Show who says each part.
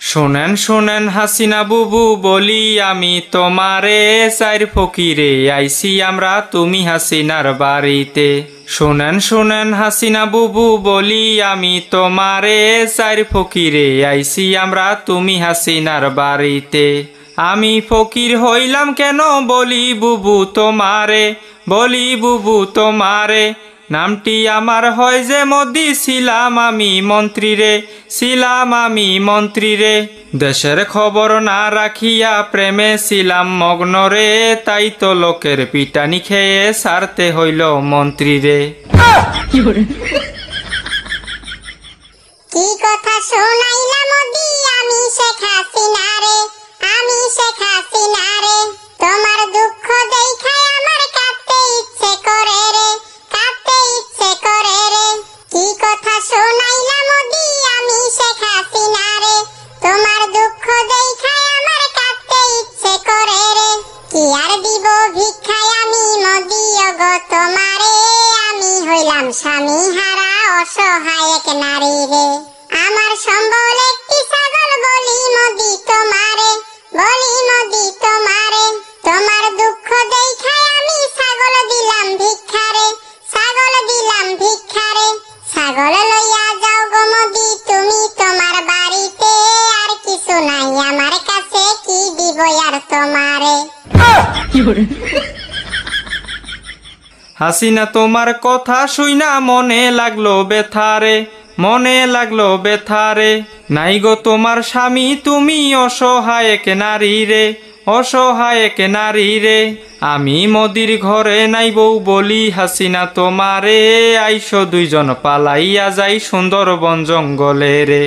Speaker 1: শোনেন শোনেন হাসিনা বুবু বলি আমি তোমারে চাইর ফকিরে আইছি আমরা তুমি হাসিনার বাড়িতে। শোনেন শোনেন হাসিনা বুবু বলি আমি তোমারে চাইর ফকিরে আইছি আমরা তুমি হাসিনার বাড়িতে। আমি ফকির হইলাম কেন বলি বুবু তোমারে, বলি বুবু তোমারে, নামটি আমার হয় যে মোদি, ছিলাম আমি মন্ত্রী রে, ছিলাম আমি মন্ত্রী রে। দেশের খবর না রাখিয়া প্রেমে ছিলাম মগ্ন রে, তাই তো লোকের পিটানি খেয়ে সারতে হইল মন্ত্রী রে।
Speaker 2: কি কথা শোনাইলা মোদি আমি শেখ হাসিনা রে, আমি শেখ হাসিনা রে। তোমার দুঃখ দেখায় আমার কাঁদতে ইচ্ছে করে রে, কাঁদতে ইচ্ছে করে রে। কি কথা শোনাইলা মোদি আমি শেখ হাসিনা রে, তোমার দুঃখ দেখায় আমার কাঁদতে ইচ্ছে করে রে। কি আর দিব ভিক্ষায় আমি মোদি ওগো তোমারে, আমি হইলাম স্বামী হারা অসহায় এক নারী রে। আমার সম্বল একটি ছাগল বলি মোদি তোমারে, বলি মোদি তোমারে। তোমার দুঃখ দেখায় আমি ছাগল দিলাম ভিক্ষারে, ছাগল দিলাম ভিক্ষারে। ছাগল লইয়া যাও গো মোদি তুমি তোমার বাড়িতে, আর কিছু নাই আমার কাছে কি দিব আর তোমারে।
Speaker 1: হাসিনা তোমার কথা শুইনা মনে লাগলো বেথারে, মনে লাগলো বেথারে। নাই গো তোমার স্বামী তুমি অসহায় এক নারী রে, অসহায় এক নারী রে। আমি মোদির ঘরে নাই বউ বলি হাসিনা তোমারে, আইসো দুইজন পালাইয়া যাই সুন্দরবন জঙ্গলে রে।